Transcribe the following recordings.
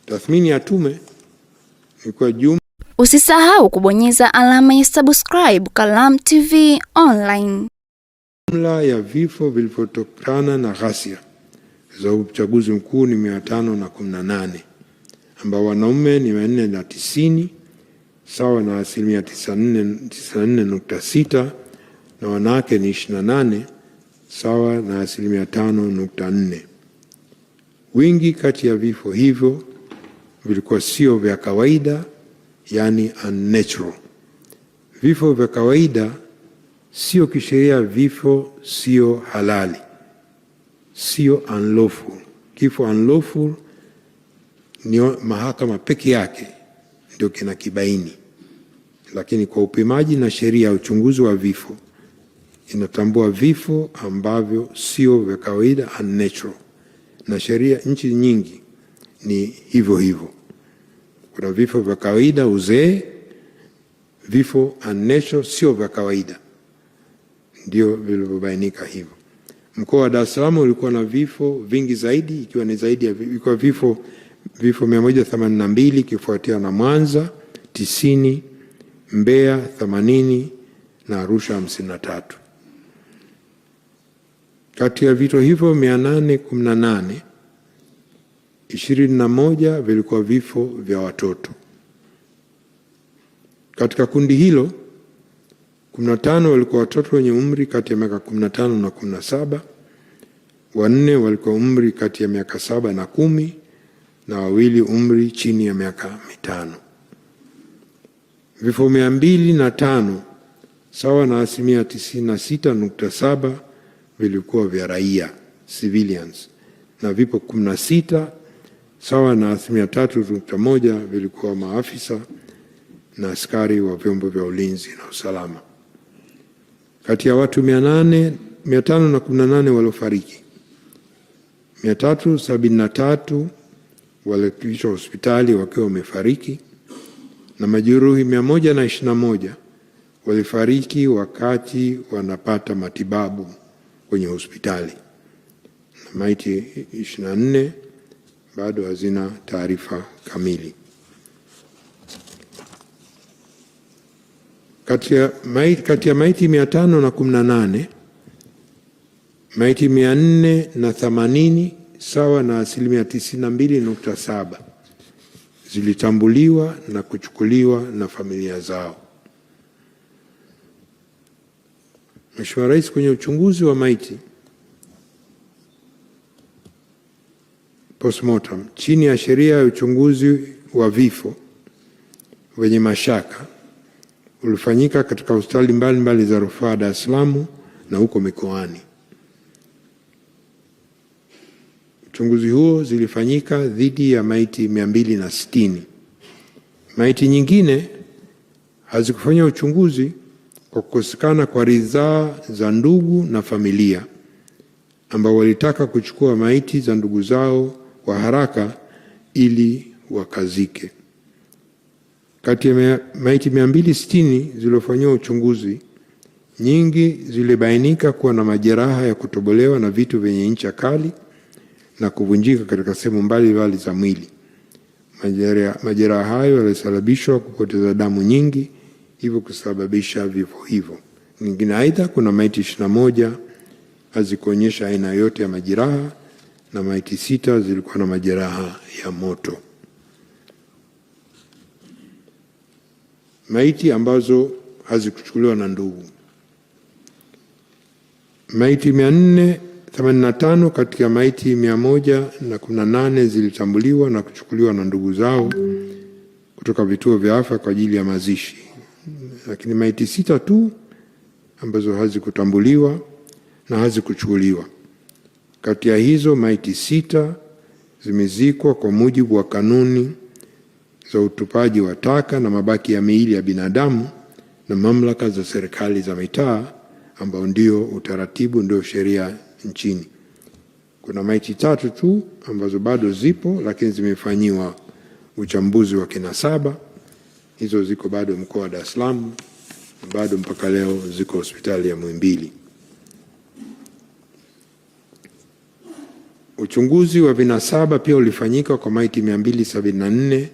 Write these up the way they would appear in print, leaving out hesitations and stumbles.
Tathmini ya tume ilikuwa Usisahau kubonyeza alama ya subscribe Kalamu TV Online. Jumla ya vifo vilivyotokana na ghasia za uchaguzi mkuu ni 518, ambao wanaume ni 490 sawa na 94.6, na wanawake ni 28 sawa na 5.4. Wingi kati ya vifo hivyo vilikuwa sio vya kawaida, yani unnatural. Vifo vya kawaida sio kisheria, vifo sio halali, sio unlawful. Kifo unlawful ni mahakama peke yake ndio kinakibaini, lakini kwa upimaji na sheria ya uchunguzi wa vifo inatambua vifo ambavyo sio vya kawaida, unnatural, na sheria nchi nyingi ni hivyo hivyo. Kuna vifo vya kawaida, uzee, vifo unnatural sio vya kawaida, ndio vilivyobainika hivyo. Mkoa wa Dar es Salaam ulikuwa na vifo vingi zaidi, ikiwa ni zaidi ya vifo 182, kifuatia na Mwanza 90, Mbeya 80 na Arusha 53. Kati ya vifo hivyo 818, 21 vilikuwa vifo vya watoto. Katika kundi hilo 15 walikuwa watoto wenye umri kati ya miaka 15 na 17, 4 walikuwa umri kati ya miaka 7 na 10, na 2 umri chini ya miaka 5. Vifo 205 sawa na 96.7 vilikuwa vya raia, civilians, na vifo 16 sawa na 3.1 vilikuwa maafisa na askari wa vyombo vya ulinzi na usalama. Kati ya watu 518 waliofariki, 373 walifikishwa hospitali wakiwa wamefariki, na majeruhi 121 walifariki wakati wanapata matibabu kwenye hospitali, na maiti 24 bado hazina taarifa kamili. Kati ya maiti 518, maiti 480 sawa na 92.7 zilitambuliwa na kuchukuliwa na familia zao. Mheshimiwa Rais, kwenye uchunguzi wa maiti postmortem chini ya sheria ya uchunguzi wa vifo wenye mashaka ulifanyika katika hospitali mbalimbali za rufaa Dar es Salaam na huko mikoani. Uchunguzi huo zilifanyika dhidi ya maiti 260. Maiti nyingine hazikufanya uchunguzi kwa kukosekana kwa ridhaa za ndugu na familia, ambao walitaka kuchukua maiti za ndugu zao kwa haraka ili wakazike. Kati ya maiti 260 zilizofanyiwa uchunguzi, nyingi zilibainika kuwa na majeraha ya kutobolewa na vitu vyenye ncha kali na kuvunjika katika sehemu mbalimbali za mwili. Majeraha hayo yalisababishwa kupoteza damu nyingi, hivyo kusababisha vifo hivyo. Nyingine, aidha, kuna maiti 21 hazikuonyesha aina yote ya majeraha, na maiti 6 zilikuwa na majeraha ya moto. Maiti ambazo hazikuchukuliwa na ndugu. Maiti 485 katika maiti 118 zilitambuliwa na kuchukuliwa na ndugu zao kutoka vituo vya afya kwa ajili ya mazishi, lakini maiti 6 tu ambazo hazikutambuliwa na hazikuchukuliwa. Kati ya hizo maiti 6 zimezikwa kwa mujibu wa kanuni za utupaji wa taka na mabaki ya miili ya binadamu na mamlaka za serikali za mitaa, ambao ndio utaratibu, ndio sheria nchini. Kuna maiti 3 tu ambazo bado zipo, lakini zimefanyiwa uchambuzi wa kinasaba. Hizo ziko bado mkoa wa Dar es Salaam, bado mpaka leo ziko hospitali ya Muhimbili. Uchunguzi wa vinasaba pia ulifanyika kwa maiti 274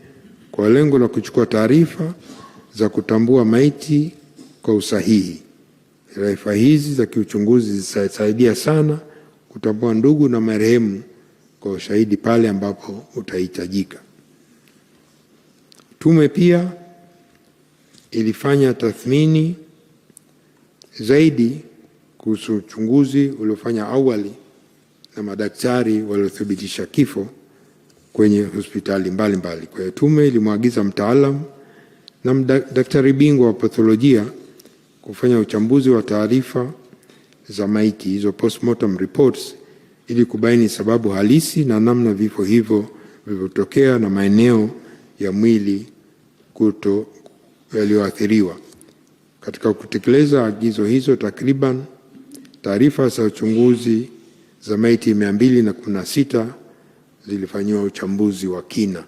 kwa lengo la kuchukua taarifa za kutambua maiti kwa usahihi. Taarifa hizi za kiuchunguzi zitasaidia sana kutambua ndugu na marehemu kwa ushahidi pale ambapo utahitajika. Tume pia ilifanya tathmini zaidi kuhusu uchunguzi uliofanya awali na madaktari waliothibitisha kifo kwenye hospitali mbalimbali. Kwa hiyo tume ilimwagiza mtaalamu na daktari bingwa wa patholojia kufanya uchambuzi wa taarifa za maiti hizo, postmortem reports, ili kubaini sababu halisi na namna vifo hivyo vilivyotokea na maeneo ya mwili yaliyoathiriwa. Katika kutekeleza agizo hizo, takriban taarifa za uchunguzi za maiti 216 zilifanyiwa uchambuzi wa kina.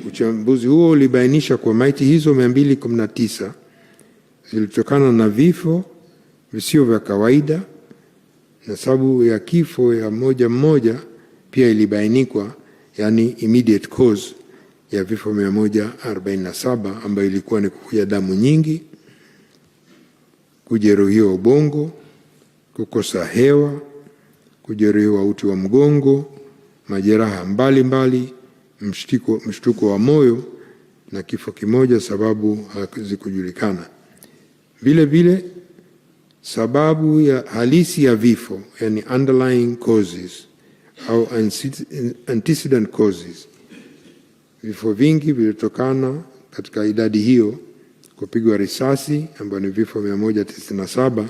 Uchambuzi huo ulibainisha kwa maiti hizo 219 zilitokana na vifo visio vya kawaida, na sababu ya kifo ya mmoja pia ilibainikwa, yani immediate cause ya vifo 147, ambayo ilikuwa ni kuvuja damu nyingi, kujeruhiwa ubongo, kukosa hewa, kujeruhiwa uti wa mgongo, majeraha mbalimbali, mshtuko wa moyo na kifo kimoja sababu hazikujulikana. Vile vile sababu ya halisi ya vifo, yani underlying causes au antecedent causes, vifo vingi vilitokana katika idadi hiyo kupigwa risasi, ambayo ni vifo 197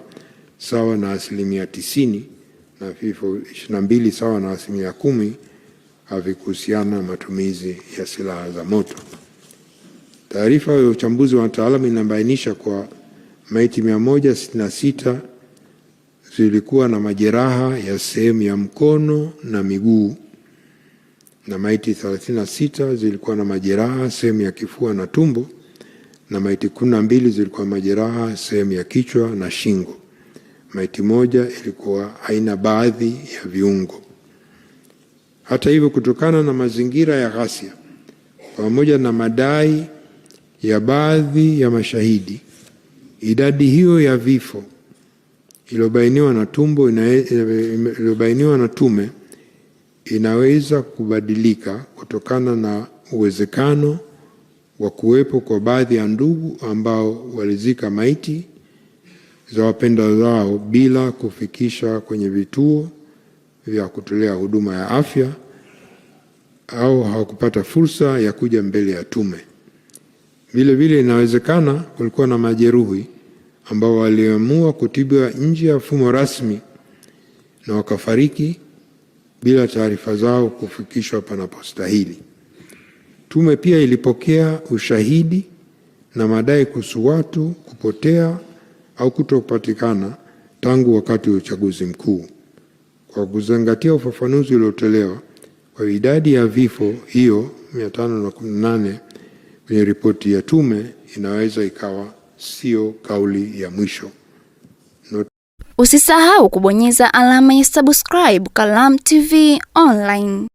sawa na 90%, na vifo 22 sawa na 10% havikuhusiana na matumizi ya silaha za moto. Taarifa ya uchambuzi wa wataalamu inabainisha kwa maiti 166 zilikuwa na majeraha ya sehemu ya mkono na miguu, na maiti 36 zilikuwa na majeraha sehemu ya kifua na tumbo, na maiti 12 zilikuwa majeraha sehemu ya kichwa na shingo. Maiti moja ilikuwa haina baadhi ya viungo. Hata hivyo, kutokana na mazingira ya ghasia pamoja na madai ya baadhi ya mashahidi, idadi hiyo ya vifo iliyobainiwa na tume inaweza kubadilika kutokana na uwezekano wa kuwepo kwa baadhi ya ndugu ambao walizika maiti za wapendwa wao bila kufikisha kwenye vituo vya kutolea huduma ya afya au hawakupata fursa ya kuja mbele ya tume. Vile vile inawezekana kulikuwa na majeruhi ambao waliamua kutibiwa nje ya mfumo rasmi na wakafariki bila taarifa zao kufikishwa panapostahili. Tume pia ilipokea ushahidi na madai kuhusu watu kupotea au kutopatikana tangu wakati wa uchaguzi mkuu. Kwa kuzingatia ufafanuzi uliotolewa kwa idadi ya vifo hiyo 518 kwenye ripoti ya tume, inaweza ikawa sio kauli ya mwisho. Usisahau kubonyeza alama ya subscribe Kalamu TV Online.